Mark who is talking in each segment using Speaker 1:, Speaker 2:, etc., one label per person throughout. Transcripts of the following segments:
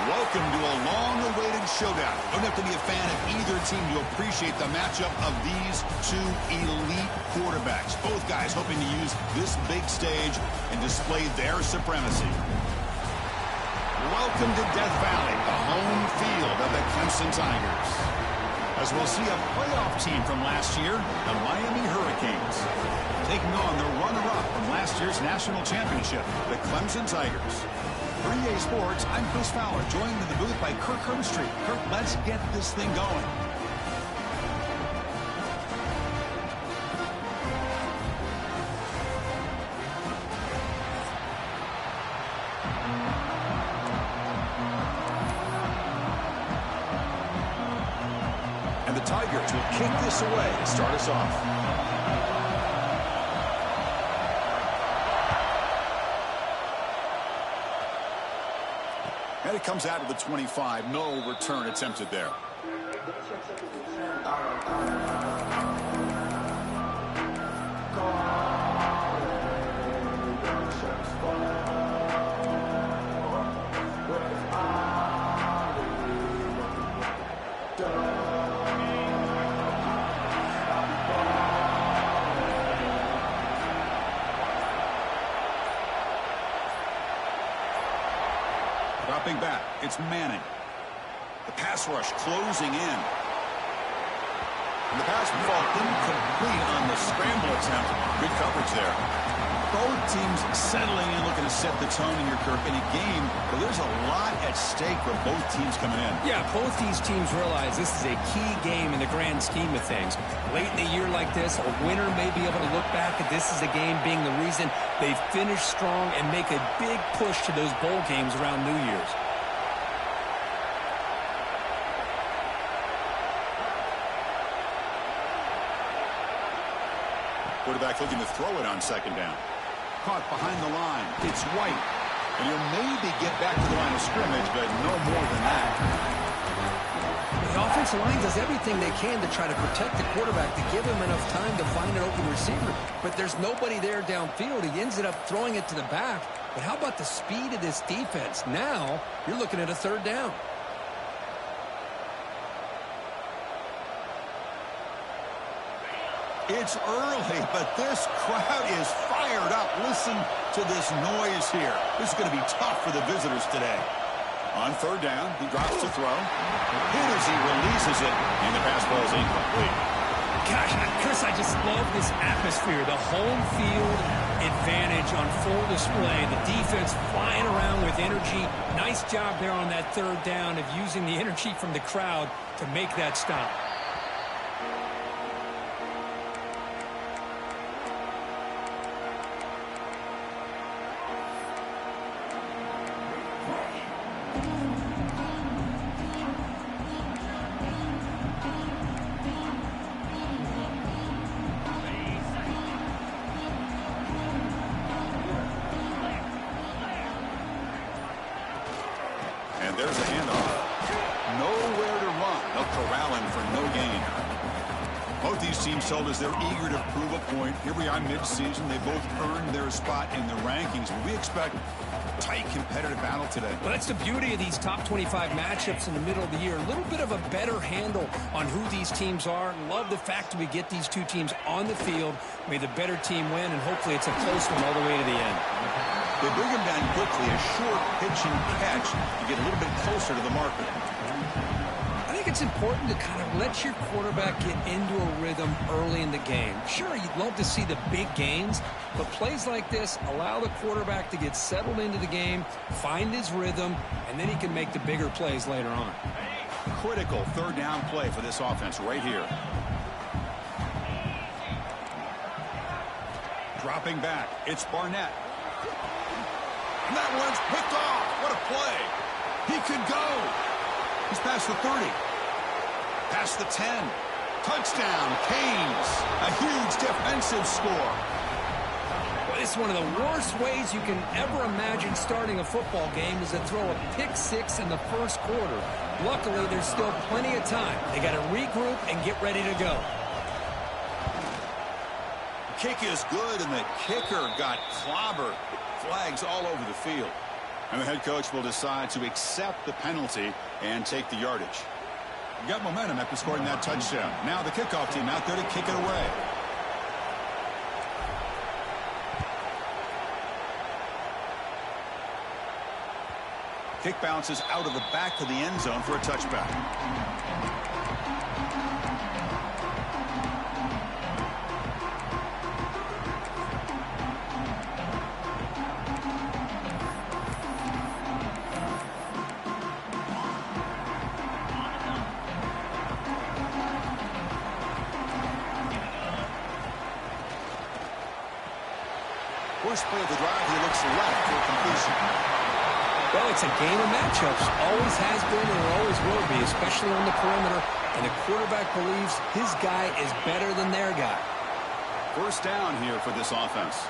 Speaker 1: Welcome to a long-awaited showdown. You don't have to be a fan of either team to appreciate the matchup of these two elite quarterbacks. Both guys hoping to use this big stage and display their supremacy. Welcome to Death Valley, the home field of the Clemson Tigers. As we'll see a playoff team from last year, the Miami Hurricanes, taking on the runner-up from last year's national championship, the Clemson Tigers. For EA Sports, I'm Chris Fowler, joined in the booth by Kirk Herbstreit. Kirk, let's get this thing going. And the Tigers will kick this away to start us off. And it comes out of the 25. No return attempted there. Dropping back, it's Manning. The pass rush closing in. And the pass will fall incomplete on the scramble attempt. Good coverage there. Both teams settling in, looking to set the tone in your Kirk in a game where there's a lot at stake for both teams coming in.
Speaker 2: Yeah, both these teams realize this is a key game in the grand scheme of things. Late in a year like this, a winner may be able to look back at this as a game being the reason they finish strong and make a big push to those bowl games around New Year's.
Speaker 1: Quarterback looking to throw it on second down. Caught behind the line. It's White. And he'll maybe get back to the line of scrimmage, but no more than that.
Speaker 2: The offensive line does everything they can to try to protect the quarterback to give him enough time to find an open receiver. But there's nobody there downfield. He ends up throwing it to the back. But how about the speed of this defense? Now you're looking at a third down.
Speaker 1: It's early, but this crowd is fired up. Listen to this noise here. This is going to be tough for the visitors today. On third down, he drops to throw. Hit as he releases it, and the pass ball is incomplete.
Speaker 2: Gosh, Chris, I just love this atmosphere. The home field advantage on full display. The defense flying around with energy. Nice job there on that third down of using the energy from the crowd to make that stop.
Speaker 1: And there's a handoff. Nowhere to run. They'll corral him for no gain. Both these teams told us they're eager to prove a point. Here we are mid-season. They both earned their spot in the rankings. But we expect a tight, competitive battle today.
Speaker 2: Well, that's the beauty of these top 25 matchups in the middle of the year. A little bit of a better handle on who these teams are. Love the fact that we get these two teams on the field. May the better team win, and hopefully it's a close one all the way to the end.
Speaker 1: They bring him down quickly, a short pitch and catch to get a little bit closer to the marker.
Speaker 2: I think it's important to kind of let your quarterback get into a rhythm early in the game. Sure, you'd love to see the big gains, but plays like this allow the quarterback to get settled into the game, find his rhythm, and then he can make the bigger plays later on.
Speaker 1: Critical third down play for this offense right here. Dropping back, it's Barnett. And that one's picked off. What a play. He could go. He's past the 30. Past the 10. Touchdown, Canes. A huge defensive score.
Speaker 2: Well, it's one of the worst ways you can ever imagine starting a football game is to throw a pick six in the first quarter. Luckily, there's still plenty of time. They got to regroup and get ready to go.
Speaker 1: Kick is good, and the kicker got clobbered. Flags all over the field. And the head coach will decide to accept the penalty and take the yardage. You got momentum after scoring that touchdown. Now the kickoff team out there to kick it away. Kick bounces out of the back of the end zone for a touchback. First play of the drive, he looks left for completion.
Speaker 2: Well, it's a game of matchups. Always has been and always will be, especially on the perimeter. And the quarterback believes his guy is better than their guy.
Speaker 1: First down here for this offense.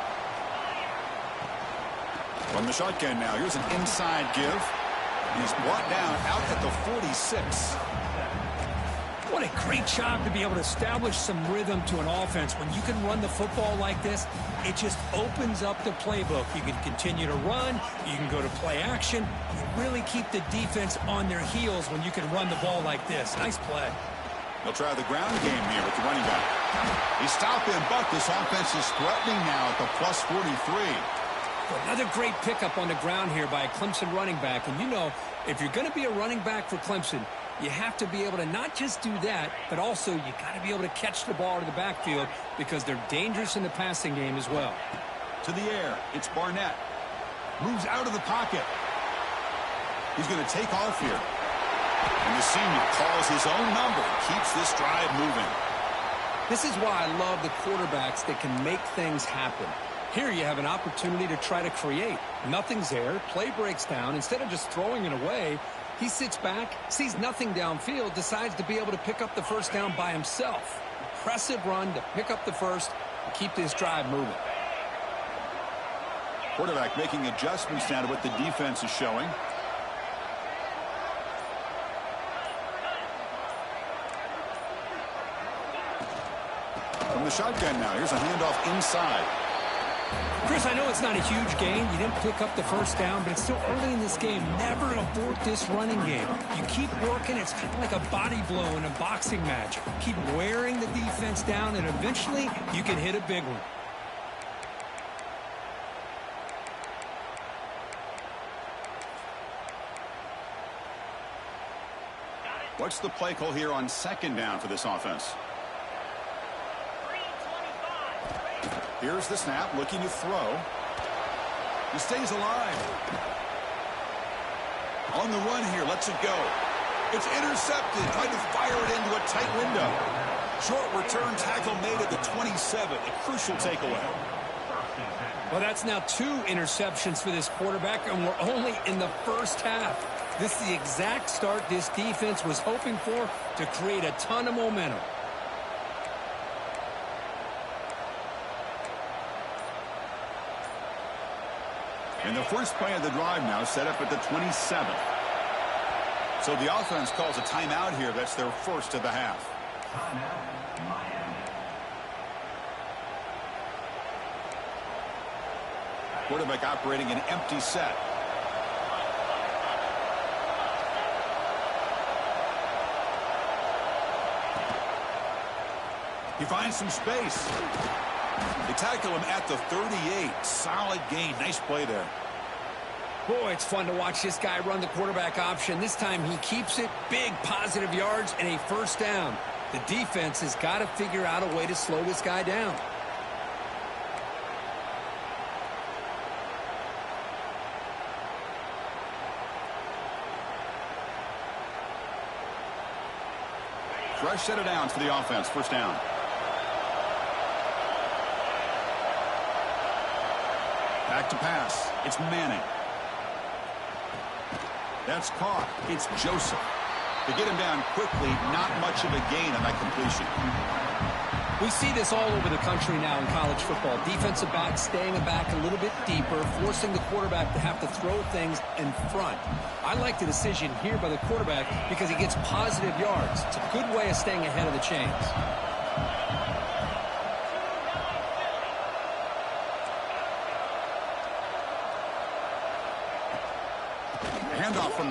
Speaker 1: From the shotgun now, here's an inside give. He's brought down out at the 46.
Speaker 2: What a great job to be able to establish some rhythm to an offense. When you can run the football like this, it just opens up the playbook. You can continue to run. You can go to play action. You really keep the defense on their heels when you can run the ball like this. Nice play.
Speaker 1: They'll try the ground game here with the running back. He stopped him, but this offense is threatening now at the plus 43.
Speaker 2: Another great pickup on the ground here by a Clemson running back. And you know, if you're going to be a running back for Clemson, you have to be able to not just do that, but also you got to be able to catch the ball to the backfield because they're dangerous in the passing game as well.
Speaker 1: To the air, it's Barnett. Moves out of the pocket. He's going to take off here. And the senior calls his own number and keeps this drive moving.
Speaker 2: This is why I love the quarterbacks that can make things happen. Here you have an opportunity to try to create. Nothing's there. Play breaks down. Instead of just throwing it away, he sits back, sees nothing downfield, decides to be able to pick up the first down by himself. Impressive run to pick up the first and keep this drive moving.
Speaker 1: Quarterback making adjustments now to what the defense is showing. From the shotgun now, here's a handoff inside.
Speaker 2: Chris, I know it's not a huge gain. You didn't pick up the first down, but it's still early in this game. Never abort this running game. You keep working. It's kind of like a body blow in a boxing match. Keep wearing the defense down, and eventually you can hit a big one.
Speaker 1: What's the play call here on second down for this offense? Here's the snap, looking to throw. He stays alive. On the run here, lets it go. It's intercepted, trying to fire it into a tight window. Short return tackle made at the 27, a crucial takeaway.
Speaker 2: Well, that's now 2 interceptions for this quarterback, and we're only in the first half. This is the exact start this defense was hoping for to create a ton of momentum.
Speaker 1: And the first play of the drive now set up at the 27. So the offense calls a timeout here. That's their first of the half. Quarterback operating an empty set. He finds some space. They tackle him at the 38. Solid gain. Nice play there.
Speaker 2: Boy, it's fun to watch this guy run the quarterback option. This time he keeps it. Big positive yards and a first down. The defense has got to figure out a way to slow this guy down.
Speaker 1: Fresh set of downs for the offense. First down. Back to pass. It's Manning. That's caught. It's Joseph. To get him down quickly, not much of a gain on that completion.
Speaker 2: We see this all over the country now in college football. Defensive backs staying back a little bit deeper, forcing the quarterback to have to throw things in front. I like the decision here by the quarterback because he gets positive yards. It's a good way of staying ahead of the chains.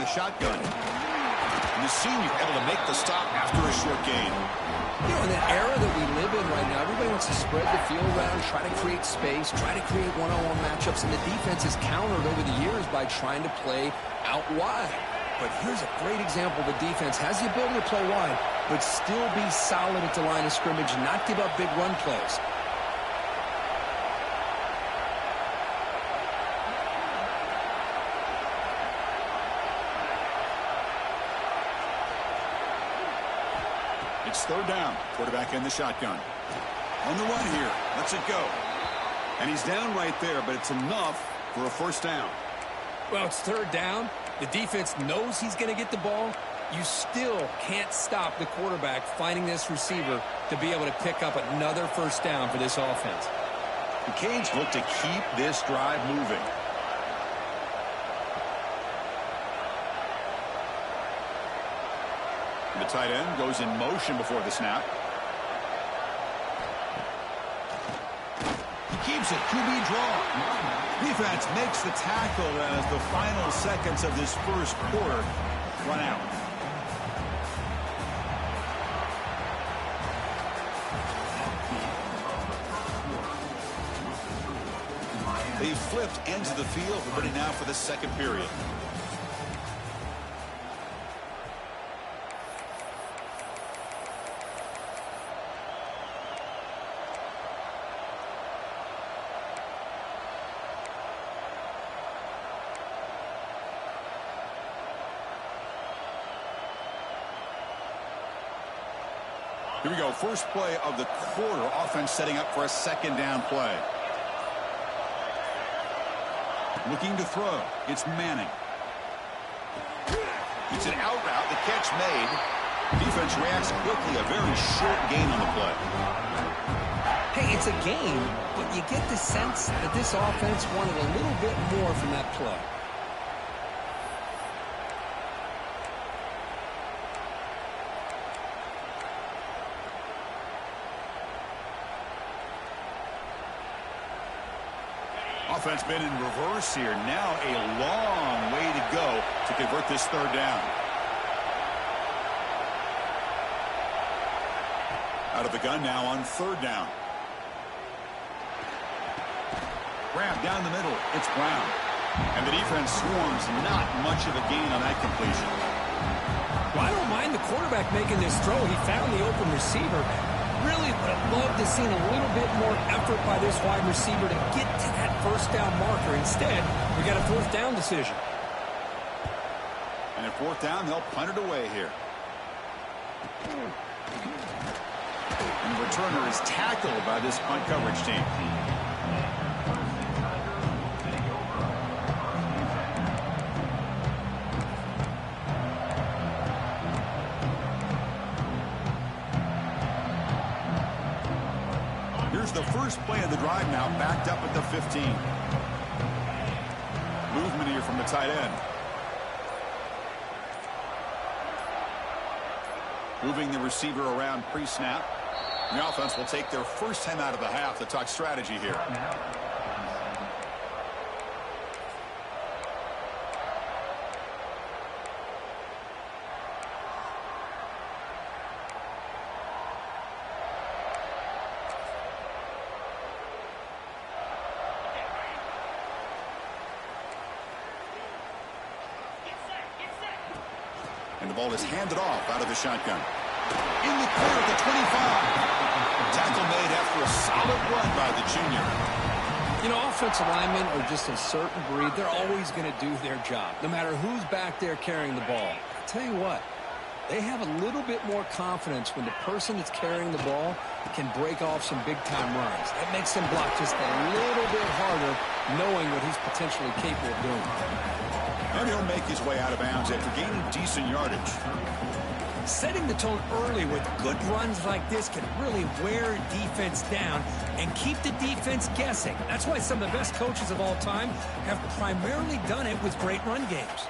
Speaker 1: the shotgun. And the senior able to make the stop after a short gain.
Speaker 2: You know, in the era that we live in right now, everybody wants to spread the field around, try to create space, try to create one-on-one matchups, and the defense is countered over the years by trying to play out wide. But here's a great example. The defense has the ability to play wide, but still be solid at the line of scrimmage, not give up big run plays.
Speaker 1: It's third down. Quarterback in the shotgun. On the run here. Lets it go. And he's down right there, but it's enough for a first down.
Speaker 2: Well, it's third down. The defense knows he's going to get the ball. You still can't stop the quarterback finding this receiver to be able to pick up another first down for this offense.
Speaker 1: The Canes look to keep this drive moving. The tight end goes in motion before the snap. He keeps it. QB draw. Defense makes the tackle as the final seconds of this first quarter run out. They flipped ends of the field. We're ready now for the second period. Here we go. First play of the quarter. Offense setting up for a second down play. Looking to throw. It's Manning. It's an out route. The catch made. Defense reacts quickly. A very short gain on the play.
Speaker 2: Hey, it's a game, but you get the sense that this offense wanted a little bit more from that play.
Speaker 1: Offense been in reverse here. Now a long way to go to convert this third down. Out of the gun now on third down. Grab down the middle. It's Brown. And the defense swarms. Not much of a gain on that completion.
Speaker 2: Well, I don't mind the quarterback making this throw. He found the open receiver. Really would have loved to seen a little bit more effort by this wide receiver to get to that first down marker. Instead, we got a fourth down decision.
Speaker 1: And at fourth down, they'll punt it away here. And the returner is tackled by this punt coverage team. Here's the first play of the drive now, backed up at the 15. Movement here from the tight end. Moving the receiver around pre-snap. The offense will take their first time out of the half to talk strategy here. And the ball is handed off out of the shotgun. In the clear at the 25. Tackle made after a solid run by the junior.
Speaker 2: You know, offensive linemen are just a certain breed. They're always going to do their job, no matter who's back there carrying the ball. I'll tell you what, they have a little bit more confidence when the person that's carrying the ball can break off some big-time runs. That makes them block just a little bit harder, knowing what he's potentially capable of doing.
Speaker 1: And he'll make his way out of bounds after gaining decent yardage.
Speaker 2: Setting the tone early with good runs like this can really wear defense down and keep the defense guessing. That's why some of the best coaches of all time have primarily done it with great run games.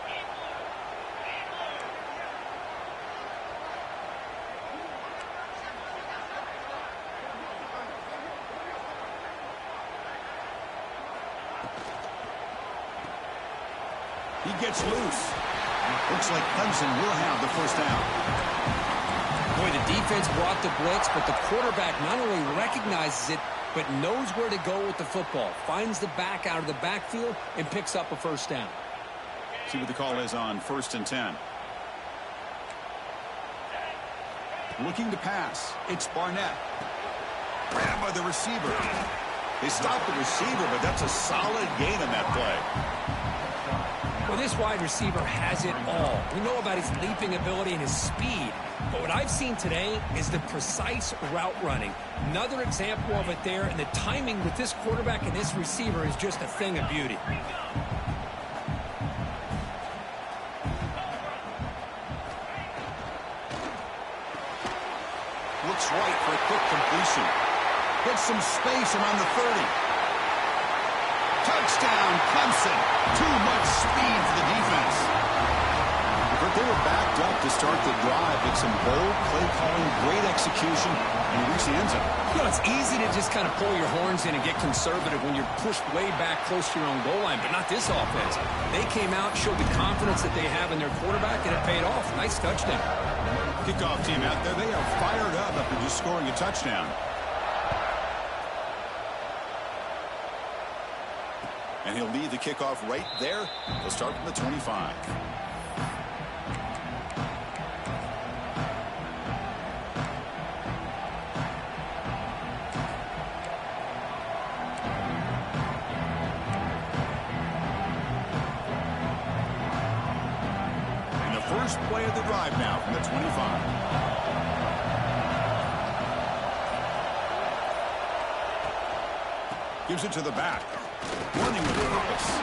Speaker 1: He gets loose. Looks like Clemson will have the first down.
Speaker 2: Boy, the defense brought the blitz, but the quarterback not only recognizes it, but knows where to go with the football. Finds the back out of the backfield and picks up a first down.
Speaker 1: See what the call is on 1st and 10. Looking to pass. It's Barnett. Grabbed by the receiver. They stopped the receiver, but that's a solid gain on that play.
Speaker 2: Well, this wide receiver has it all. We know about his leaping ability and his speed. But what I've seen today is the precise route running. Another example of it there, and the timing with this quarterback and this receiver is just a thing of beauty.
Speaker 1: Looks right for a quick completion. Gets some space around the 30. Touchdown, Clemson. Too much speed for the defense. But they were backed up to start the drive with some bold play calling, great execution, and reach the end zone.
Speaker 2: You know, it's easy to just kind of pull your horns in and get conservative when you're pushed way back close to your own goal line, but not this offense. They came out, showed the confidence that they have in their quarterback, and it paid off. Nice touchdown.
Speaker 1: Kickoff team out there, they are fired up after just scoring a touchdown. And he'll lead the kickoff right there. He'll start from the 25. And the first play of the drive now from the 25. Gives it to the back. Running with purpose.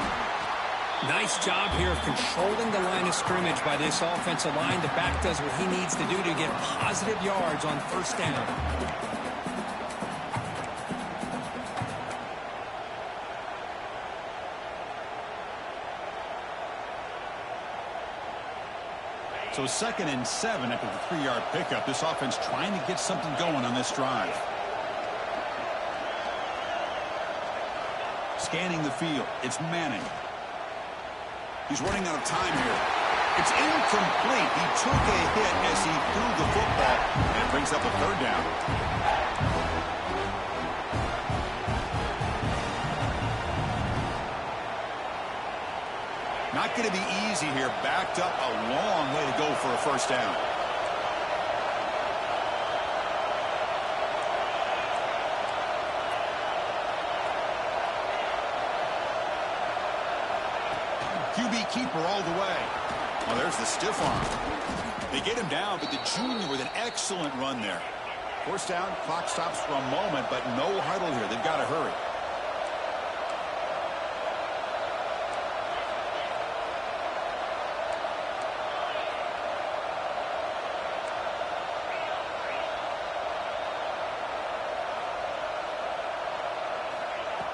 Speaker 2: Nice job here of controlling the line of scrimmage by this offensive line. The back does what he needs to do to get positive yards on first down.
Speaker 1: So 2nd and 7 after the 3-yard pickup. This offense trying to get something going on this drive. Scanning the field. It's Manning. He's running out of time here. It's incomplete. He took a hit as he threw the football, and it brings up a 3rd down. Not going to be easy here. Backed up a long way to go for a first down. QB keeper all the way. Well, there's the stiff arm. They get him down, but the junior with an excellent run there. First down, clock stops for a moment, but no huddle here. They've got to hurry.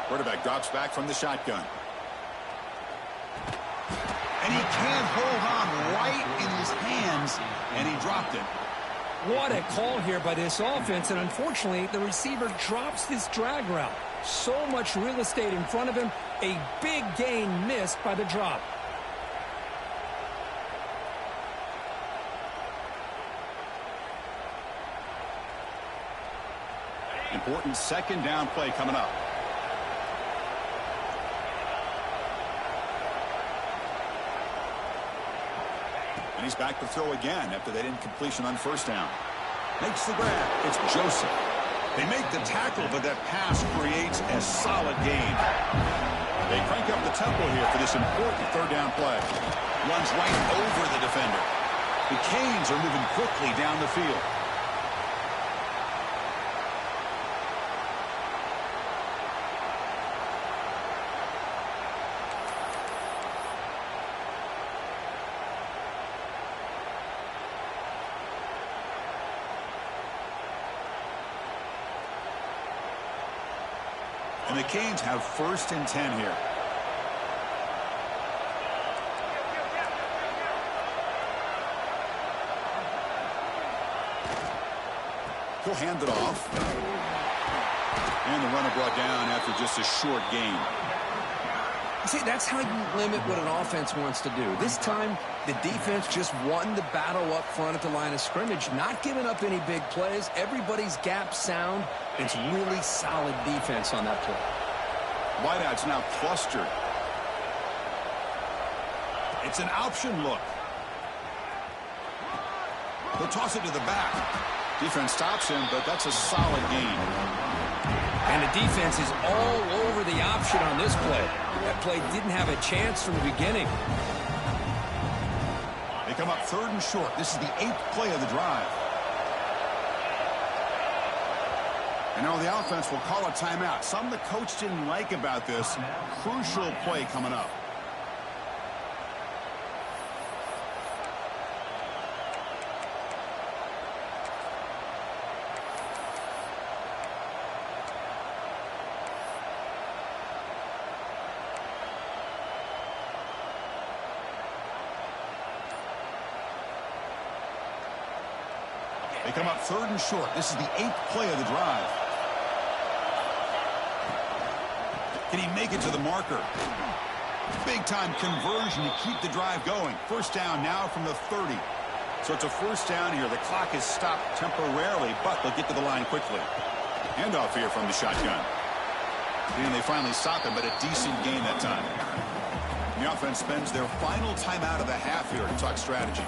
Speaker 1: Quarterback drops back from the shotgun. And he can't hold on right in his hands, and he dropped it.
Speaker 2: What a call here by this offense, and unfortunately, the receiver drops this drag route. So much real estate in front of him, a big gain missed by the drop.
Speaker 1: Important 2nd down play coming up. And he's back to throw again after that incompletion on first down. Makes the grab. It's Joseph. They make the tackle, but that pass creates a solid gain. They crank up the tempo here for this important 3rd down play. Runs right over the defender. The Canes are moving quickly down the field. And the Canes have 1st and 10 here. He'll hand it off. And the runner brought down after just a short gain.
Speaker 2: See, that's how you limit what an offense wants to do. This time, The defense just won the battle up front at the line of scrimmage, not giving up any big plays. Everybody's gap sound. It's really solid defense on that play.
Speaker 1: Wideout's now clustered. It's an option look. They'll toss it to the back. Defense stops him, but that's a solid gain.
Speaker 2: And the defense is all over the option on this play. That play didn't have a chance from the beginning.
Speaker 1: They come up 3rd and short. This is the 8th play of the drive. And now the offense will call a timeout. Something the coach didn't like about this. Crucial play coming up. They come up 3rd and short. This is the 8th play of the drive. Can he make it to the marker? Big-time conversion to keep the drive going. First down now from the 30. So it's a first down here. The clock is stopped temporarily, but they'll get to the line quickly. Handoff here from the shotgun. And they finally stop him, but a decent gain that time. The offense spends their final timeout of the half here to talk strategy.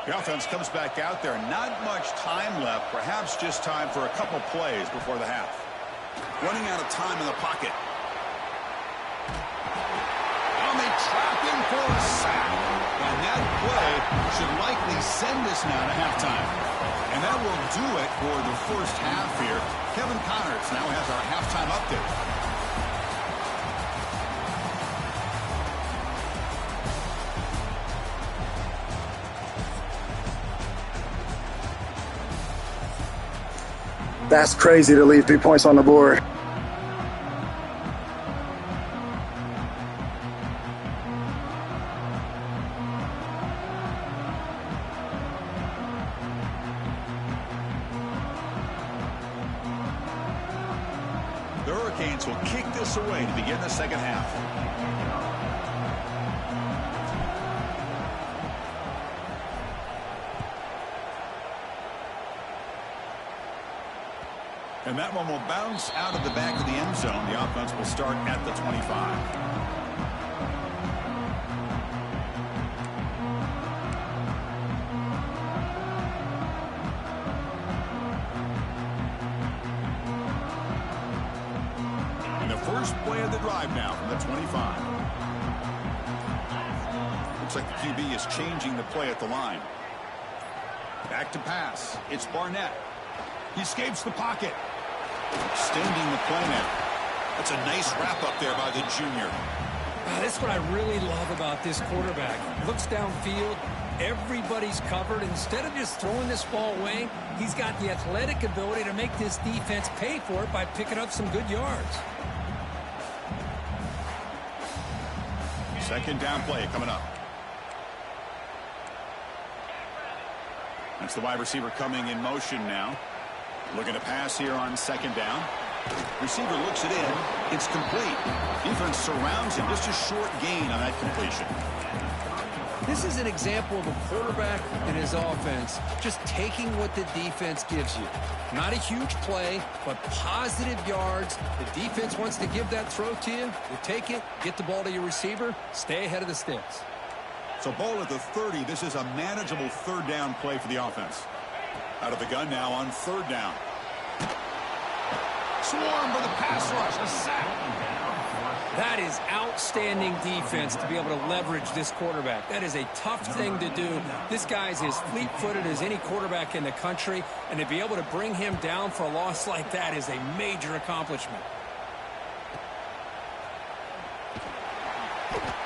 Speaker 1: The offense comes back out there. Not much time left. Perhaps just time for a couple plays before the half. Running out of time in the pocket. And they trap him for a sack. And that play should likely send us now to halftime. And that will do it for the first half here. Kevin Connors now has our halftime update.
Speaker 3: That's crazy to leave 3 points on the board.
Speaker 1: The Hurricanes will kick this away to begin the second half. And that one will bounce out of the back of the end zone. The offense will start at the 25. And the first play of the drive now from the 25. Looks like the QB is changing the play at the line. Back to pass. It's Barnett. He escapes the pocket. Extending the play now. That's a nice wrap up there by the junior.
Speaker 2: That's what I really love about this quarterback. Looks downfield. Everybody's covered. Instead of just throwing this ball away, he's got the athletic ability to make this defense pay for it by picking up some good yards.
Speaker 1: Second down play coming up. That's the wide receiver coming in motion now. Looking to pass here on second down. Receiver looks it in. It's complete. Defense surrounds him. Just a short gain on that completion.
Speaker 2: This is an example of a quarterback and his offense just taking what the defense gives you. Not a huge play, but positive yards. The defense wants to give that throw to you. You take it, get the ball to your receiver, stay ahead of the sticks.
Speaker 1: So ball at the 30. This is a manageable third down play for the offense. Out of the gun now on third down. Swarm for the pass rush. A sack.
Speaker 2: That is outstanding defense to be able to leverage this quarterback. That is a tough thing to do. This guy's as fleet-footed as any quarterback in the country, and to be able to bring him down for a loss like that is a major accomplishment.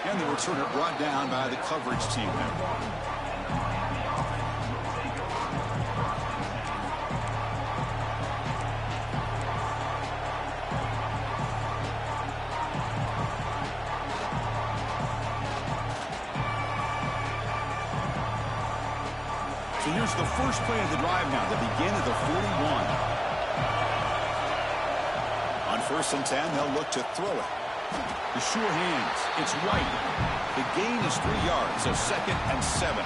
Speaker 1: And the returner brought down by the coverage team there. So here's the first play of the drive now, the begin of the 41. On 1st and 10, they'll look to throw it. The sure hands. It's right. The gain is 3 yards, so 2nd and 7.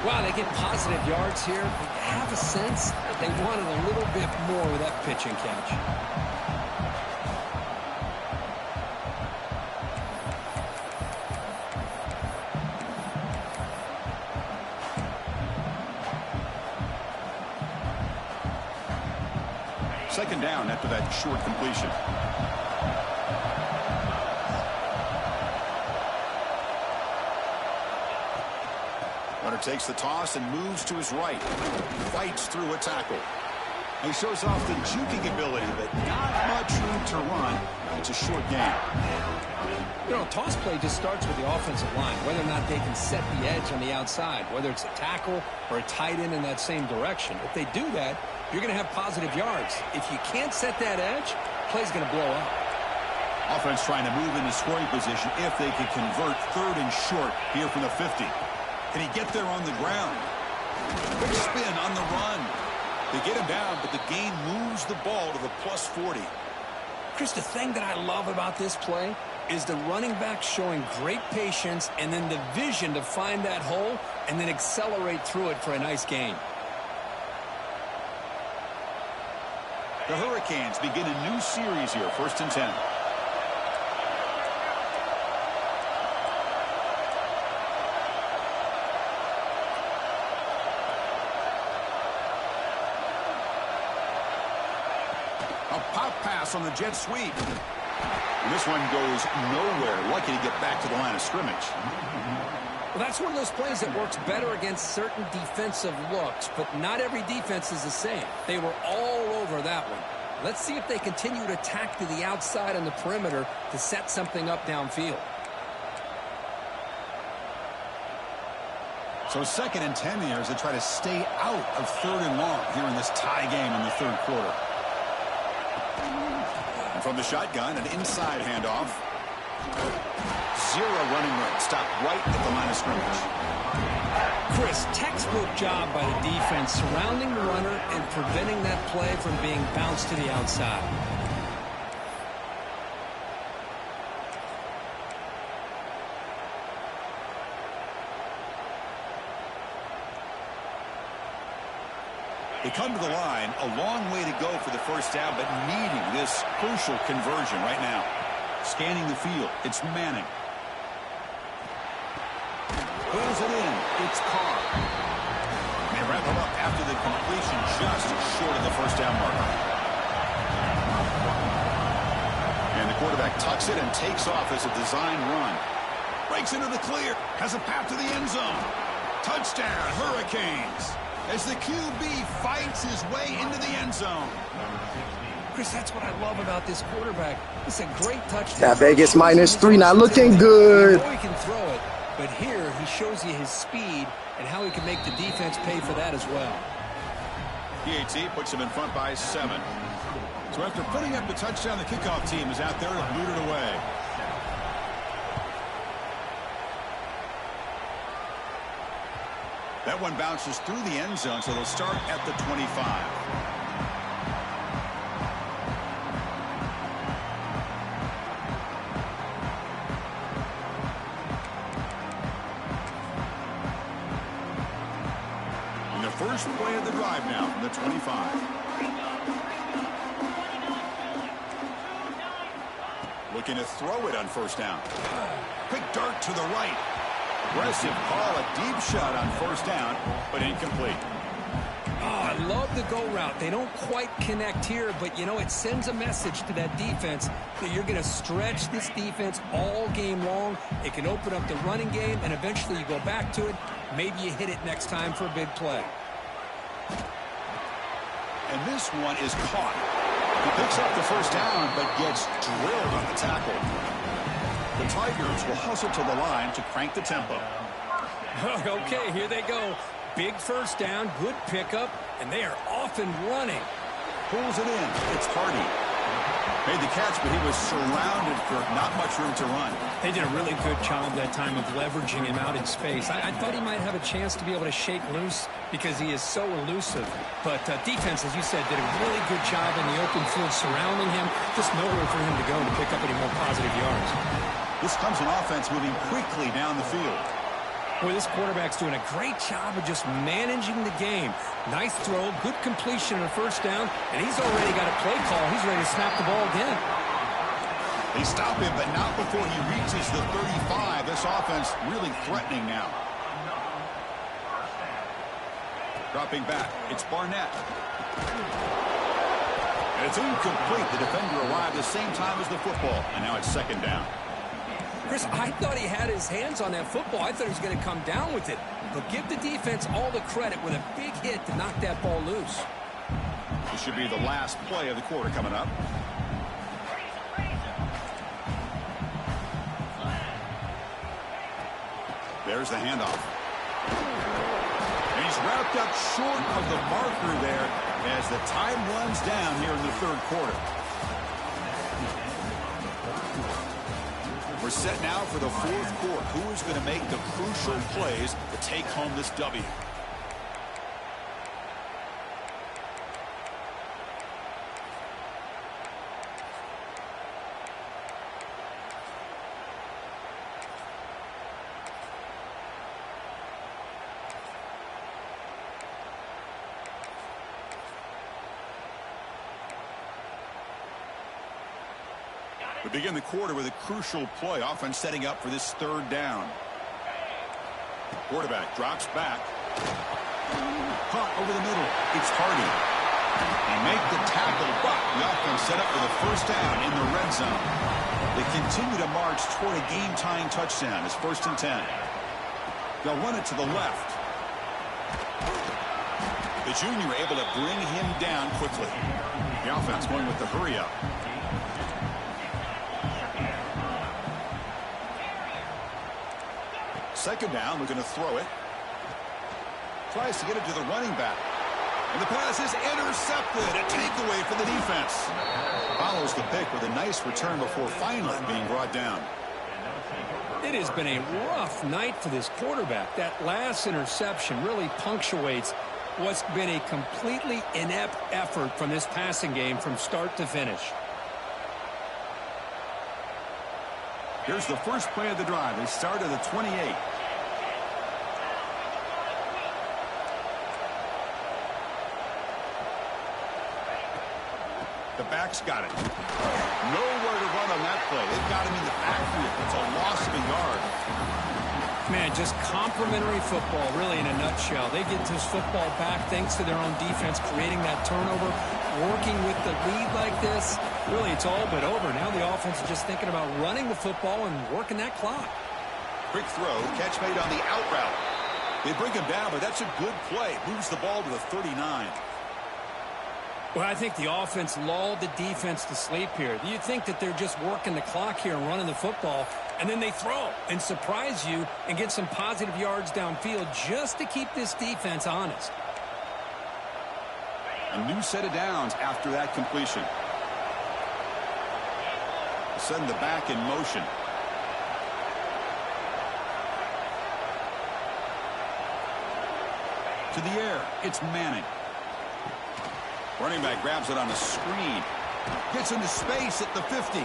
Speaker 2: Wow, they get positive yards here, but you have a sense that they wanted a little bit more with that pitch and catch.
Speaker 1: Second down after that short completion. Runner takes the toss and moves to his right. Fights through a tackle. He shows off the juking ability, but not much room to run. It's a short game.
Speaker 2: You know, toss play just starts with the offensive line, whether or not they can set the edge on the outside, whether it's a tackle or a tight end in that same direction. If they do that, you're going to have positive yards. If you can't set that edge, play's going to blow up.
Speaker 1: Offense trying to move into scoring position if they can convert 3rd and short here from the 50. Can he get there on the ground? Quick spin on the run. They get him down, but the gain moves the ball to the +40.
Speaker 2: Chris, the thing that I love about this play is the running back showing great patience and then the vision to find that hole and then accelerate through it for a nice gain.
Speaker 1: The Hurricanes begin a new series here, 1st and 10. A pop pass on the jet sweep. And this one goes nowhere. Lucky to get back to the line of scrimmage.
Speaker 2: Well, that's one of those plays that works better against certain defensive looks, but not every defense is the same. They were all over that one. Let's see if they continue to attack to the outside on the perimeter to set something up downfield.
Speaker 1: So 2nd and 10 here as they try to stay out of 3rd and long here in this tie game in the 3rd quarter. And from the shotgun, an inside handoff. 0 running room. Stop right at the line of scrimmage.
Speaker 2: Chris, textbook job by the defense surrounding the runner and preventing that play from being bounced to the outside.
Speaker 1: They come to the line, a long way to go for the 1st down, but needing this crucial conversion right now. Scanning the field, it's Manning. Pulls it in, it's Carr. They wrap him up after the completion just short of the 1st down marker. And the quarterback tucks it and takes off as a design run. Breaks into the clear, has a path to the end zone. Touchdown, Hurricanes. As the QB fights his way into the end zone.
Speaker 2: Chris, that's what I love about this quarterback. It's a great touchdown.
Speaker 3: That Vegas -3 not looking good.
Speaker 2: I know he can throw it, but here he shows you his speed and how he can make the defense pay for that as well.
Speaker 1: PAT puts him in front by 7. So after putting up the touchdown, the kickoff team is out there to boot it away. That one bounces through the end zone, so they'll start at the 25. And the first play of the drive now from the 25. Looking to throw it on 1st down. Quick dart to the right. Aggressive call, a deep shot on 1st down, but incomplete.
Speaker 2: Oh, I love the go route. They don't quite connect here, but, you know, it sends a message to that defense that you're going to stretch this defense all game long. It can open up the running game, and eventually you go back to it. Maybe you hit it next time for a big play.
Speaker 1: And this one is caught. He picks up the 1st down, but gets drilled on the tackle. The Tigers will hustle to the line to crank the tempo.
Speaker 2: Okay, here they go. Big 1st down, good pickup, and they are off and running.
Speaker 1: Pulls it in. It's Hardy. Made the catch, but he was surrounded for not much room to run.
Speaker 2: They did a really good job that time of leveraging him out in space. I thought he might have a chance to be able to shake loose because he is so elusive. But defense, as you said, did a really good job in the open field surrounding him. Just nowhere for him to go to pick up any more positive yards.
Speaker 1: This comes an offense moving quickly down the field.
Speaker 2: Boy, this quarterback's doing a great job of just managing the game. Nice throw, good completion on a first down, and he's already got a play call. He's ready to snap the ball again.
Speaker 1: They stop him, but not before he reaches the 35. This offense really threatening now. Dropping back, it's Barnett. And it's incomplete. The defender arrived the same time as the football, and now it's second down.
Speaker 2: Chris, I thought he had his hands on that football. I thought he was going to come down with it. But give the defense all the credit with a big hit to knock that ball loose.
Speaker 1: This should be the last play of the quarter coming up. There's the handoff. And he's wrapped up short of the marker there as the time runs down here in the third quarter. We're set now for the fourth quarter. Who is going to make the crucial plays to take home this W? We begin the quarter with a crucial play. Offense setting up for this third down. Quarterback drops back. Caught over the middle. It's Hardy. They make the tackle, but the offense set up for the first down in the red zone. They continue to march toward a game-tying touchdown. It's 1st and 10. They'll run it to the left. The junior able to bring him down quickly. The offense going with the hurry-up. Second down, we're going to throw it. Tries to get it to the running back. And the pass is intercepted. A takeaway for the defense. Follows the pick with a nice return before finally being brought down.
Speaker 2: It has been a rough night for this quarterback. That last interception really punctuates what's been a completely inept effort from this passing game from start to finish.
Speaker 1: Here's the first play of the drive. They start at the 28. The back's got it. Nowhere to run on that play. They've got him in the backfield. It's a loss of a yard.
Speaker 2: Man, just complimentary football, really, in a nutshell. They get this football back thanks to their own defense, creating that turnover, working with the lead like this. Really, it's all but over. Now the offense is just thinking about running the football and working that clock.
Speaker 1: Quick throw, catch made on the out route. They bring him down, but that's a good play. Moves the ball to the 39.
Speaker 2: Well, I think the offense lulled the defense to sleep here. You think that they're just working the clock here and running the football, and then they throw and surprise you and get some positive yards downfield just to keep this defense honest.
Speaker 1: A new set of downs after that completion. Send the back in motion. To the air, it's Manning. Running back grabs it on the screen. Gets into space at the 50.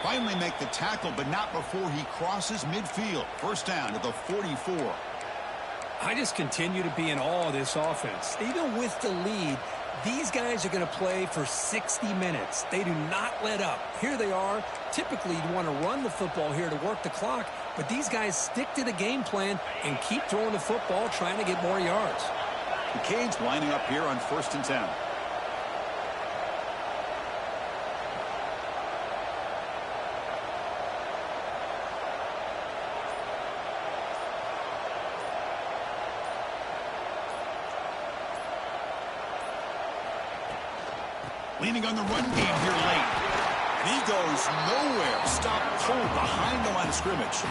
Speaker 1: Finally make the tackle, but not before he crosses midfield. First down to the 44.
Speaker 2: I just continue to be in awe of this offense. Even with the lead, these guys are going to play for 60 minutes. They do not let up. Here they are. Typically, you want to run the football here to work the clock, but these guys stick to the game plan and keep throwing the football, trying to get more yards.
Speaker 1: The Canes lining up here on 1st and 10. Leaning on the run game here late. And he goes nowhere. Stop cold behind the line of scrimmage.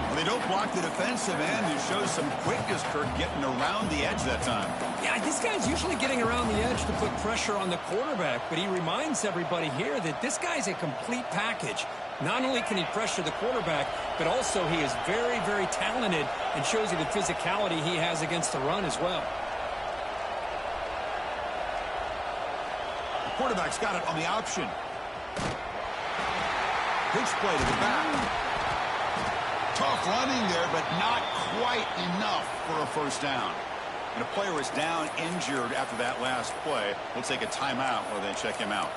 Speaker 1: Well, they don't block the defensive end, who shows some quickness, Kirk, getting around the edge that time.
Speaker 2: Yeah, this guy's usually getting around the edge to put pressure on the quarterback, but he reminds everybody here that this guy's a complete package. Not only can he pressure the quarterback, but also he is very, very talented and shows you the physicality he has against the run as well.
Speaker 1: The quarterback's got it on the option. Pitch play to the back. Tough running there, but not quite enough for a first down. And a player is down injured after that last play. We'll take a timeout or then check him out.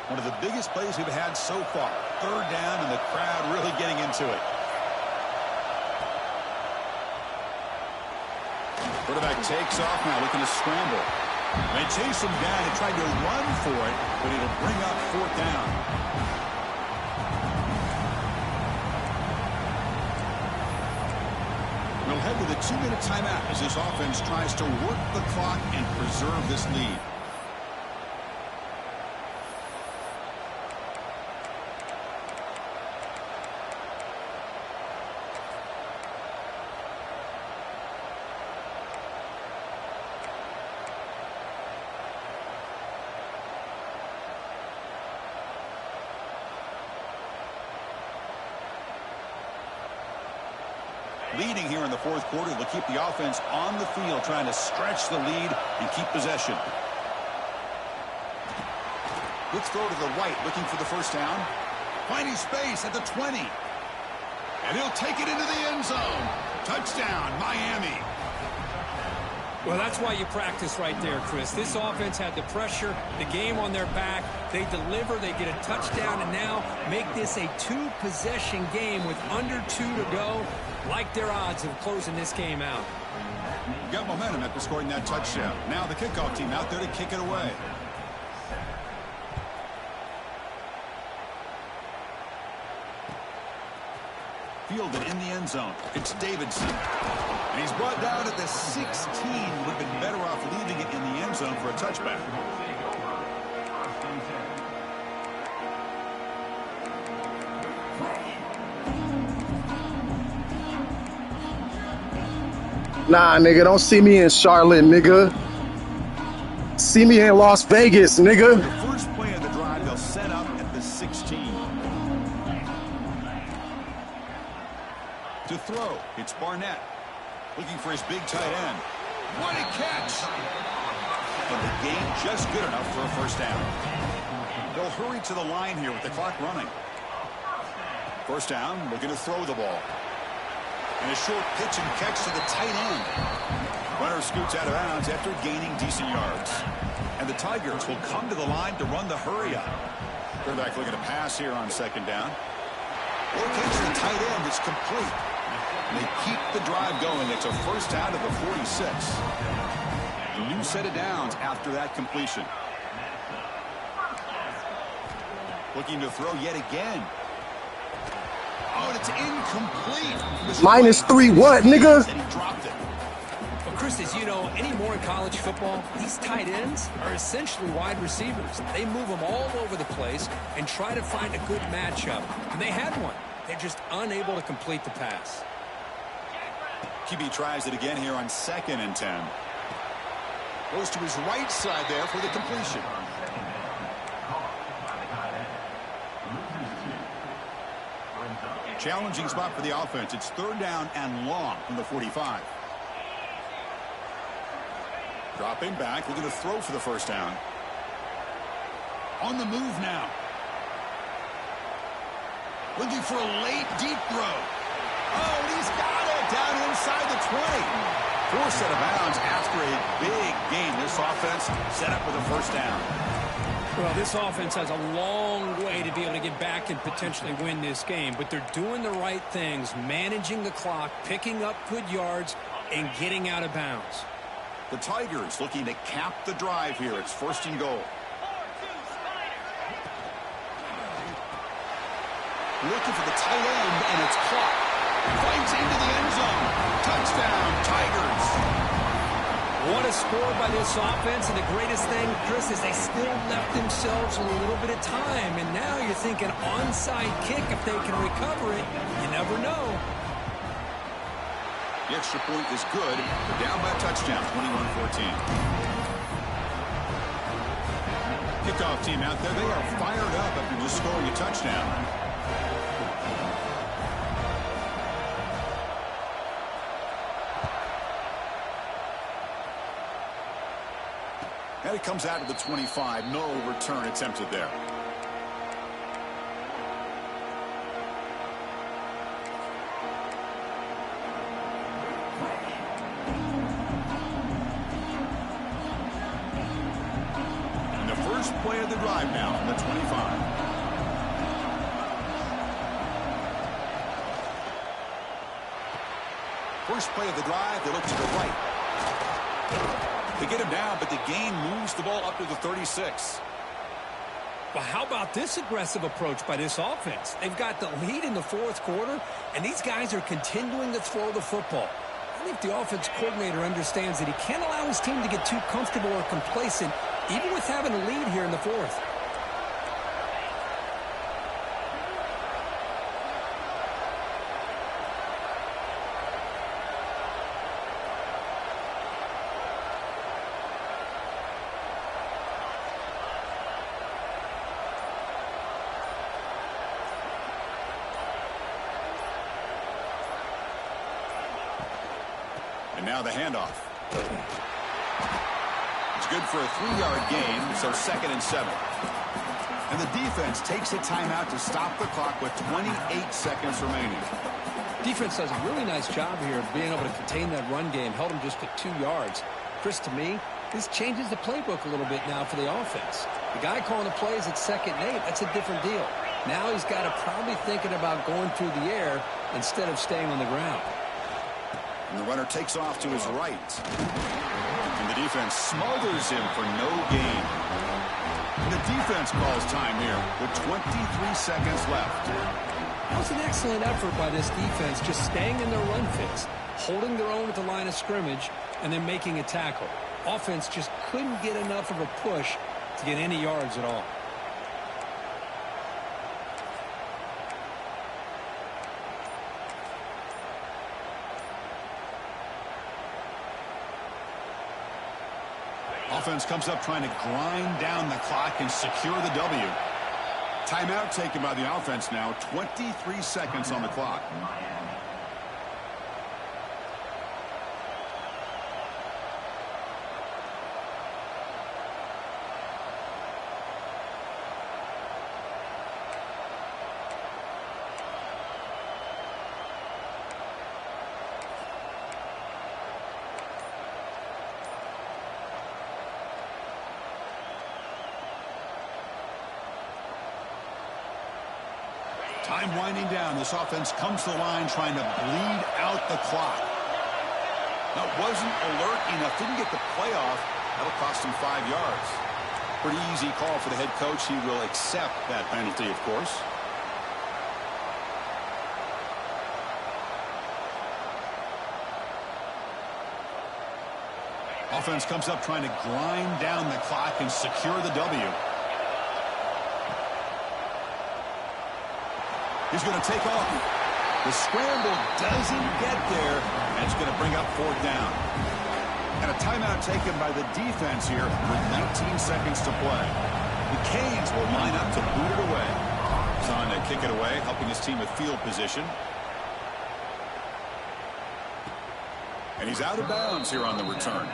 Speaker 1: One of the biggest plays we've had so far. Third down, and the crowd really getting into it. Quarterback takes off now, looking to scramble. They chase him down and tried to run for it, but it'll bring up fourth down. We'll head to the 2-minute timeout as this offense tries to work the clock and preserve this lead. Leading here in the fourth quarter, they'll keep the offense on the field, trying to stretch the lead and keep possession. Quick throw to the right, looking for the first down. Finding space at the 20. And he'll take it into the end zone. Touchdown, Miami.
Speaker 2: Well, that's why you practice right there, Chris. This offense had the pressure, the game on their back. They deliver, they get a touchdown, and now make this a 2-possession game with under 2 to go. Like their odds of closing this game out.
Speaker 1: Got momentum after scoring that touchdown. Now the kickoff team out there to kick it away. Fielded in the end zone. It's Davidson. And he's brought down at the 16. Would have been better off leaving it in the end zone for a touchback.
Speaker 3: Nah, nigga, don't see me in Charlotte, nigga. See me in Las Vegas, nigga.
Speaker 1: The first play of the drive, they'll set up at the 16. To throw, it's Barnett. Looking for his big tight end. What a catch! And the game just good enough for a first down. They'll hurry to the line here with the clock running. First down, looking to throw the ball. And a short pitch and catch to the tight end. Runner scoots out of bounds after gaining decent yards. And the Tigers will come to the line to run the hurry up. Quarterback looking to pass here on second down. Locates the tight end. It's complete. And they keep the drive going. It's a first down at the 46. A new set of downs after that completion. Looking to throw yet again. Oh, and it's incomplete.
Speaker 3: -3 what, nigga?
Speaker 1: And he dropped it.
Speaker 2: Well, Chris, as you know, anymore in college football, these tight ends are essentially wide receivers. They move them all over the place and try to find a good matchup. And they had one. They're just unable to complete the pass.
Speaker 1: QB tries it again here on 2nd and 10. Goes to his right side there for the completion. Challenging spot for the offense. It's third down and long from the 45. Dropping back, looking to throw for the first down. On the move now. Looking for a late deep throw. Oh, and he's got it down inside the 20. Forced out of bounds after a big game. This offense set up with a first down.
Speaker 2: Well, this offense has a long way to be able to get back and potentially win this game, but they're doing the right things, managing the clock, picking up good yards, and getting out of bounds.
Speaker 1: The Tigers looking to cap the drive here. It's 1st and goal. Looking for the tight end, and it's caught. Finds into the end zone. Touchdown, Tigers.
Speaker 2: What a score by this offense, and the greatest thing, Chris, is they still left themselves a little bit of time, and now you're thinking onside kick if they can recover it. You never know.
Speaker 1: The extra point is good. They're down by a touchdown, 21-14. Kickoff team out there. They are fired up after just scoring a touchdown. And it comes out to the 25. No return attempted there. And the first play of the drive now from the 25. First play of the drive, they look to the right. They get him down, but the gain moves the ball up to the 36.
Speaker 2: Well, how about this aggressive approach by this offense? They've got the lead in the 4th quarter, and these guys are continuing to throw the football. I think the offense coordinator understands that he can't allow his team to get too comfortable or complacent, even with having a lead here in the 4th.
Speaker 1: And now the handoff. It's good for a 3-yard gain, so 2nd and 7. And the defense takes a timeout to stop the clock with 28 seconds remaining.
Speaker 2: Defense does a really nice job here of being able to contain that run game, held them just to 2 yards. Chris, to me, this changes the playbook a little bit now for the offense. The guy calling the plays at 2nd and 8, that's a different deal. Now he's got to probably thinking about going through the air instead of staying on the ground.
Speaker 1: And the runner takes off to his right. And the defense smothers him for no gain. And the defense calls time here with 23 seconds left.
Speaker 2: That was an excellent effort by this defense, just staying in their run fits, holding their own at the line of scrimmage, and then making a tackle. Offense just couldn't get enough of a push to get any yards at all.
Speaker 1: Offense comes up trying to grind down the clock and secure the W. Timeout taken by the offense now. 23 seconds on the clock. Time winding down. This offense comes to the line trying to bleed out the clock. That wasn't alert enough. Didn't get the playoff. That'll cost him 5 yards. Pretty easy call for the head coach. He will accept that penalty, of course. Offense comes up trying to grind down the clock and secure the W. He's going to take off. The scramble doesn't get there, and it's going to bring up 4th down. And a timeout taken by the defense here with 19 seconds to play. The Canes will line up to boot it away. He's on to kick it away, helping his team with field position. And he's out of bounds here on the return.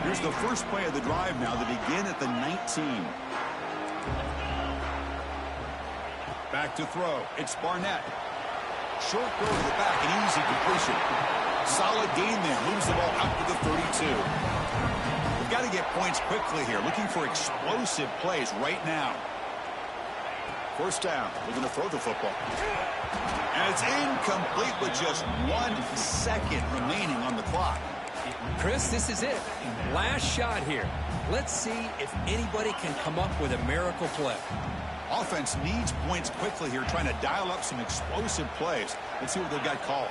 Speaker 1: Here's the first play of the drive now. They begin at the 19. Back to throw. It's Barnett. Short throw to the back, an easy completion. Solid gain there. Moves the ball out to the 32. The They've got to get points quickly here, looking for explosive plays right now. First down, they're going to throw the football. And it's incomplete with just 1 second remaining on the clock.
Speaker 2: Chris, this is it. Last shot here. Let's see if anybody can come up with a miracle play.
Speaker 1: Offense needs points quickly here, trying to dial up some explosive plays. Let's see what they've got called.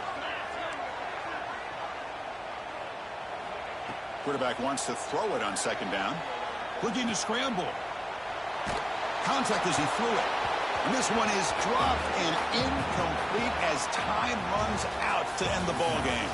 Speaker 1: Quarterback wants to throw it on second down. Looking to scramble. Contact as he threw it. And this one is dropped and incomplete as time runs out to end the ball game.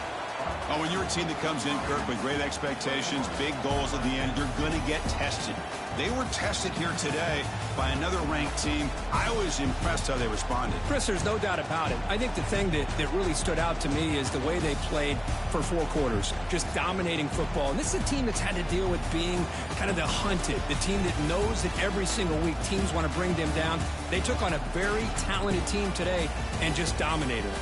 Speaker 1: Oh, when you're a team that comes in, Kirk, with great expectations, big goals at the end, you're going to get tested. They were tested here today by another ranked team. I was impressed how they responded.
Speaker 2: Chris, there's no doubt about it. I think the thing that really stood out to me is the way they played for 4 quarters, just dominating football. And this is a team that's had to deal with being kind of the hunted, the team that knows that every single week teams want to bring them down. They took on a very talented team today and just dominated it.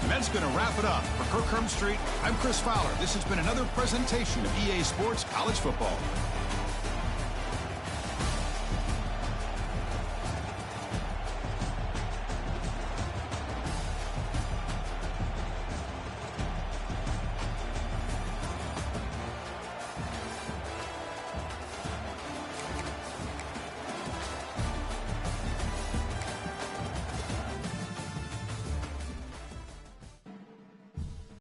Speaker 1: And that's going to wrap it up. For Kirk Street, I'm Chris Fowler. This has been another presentation of EA Sports College Football.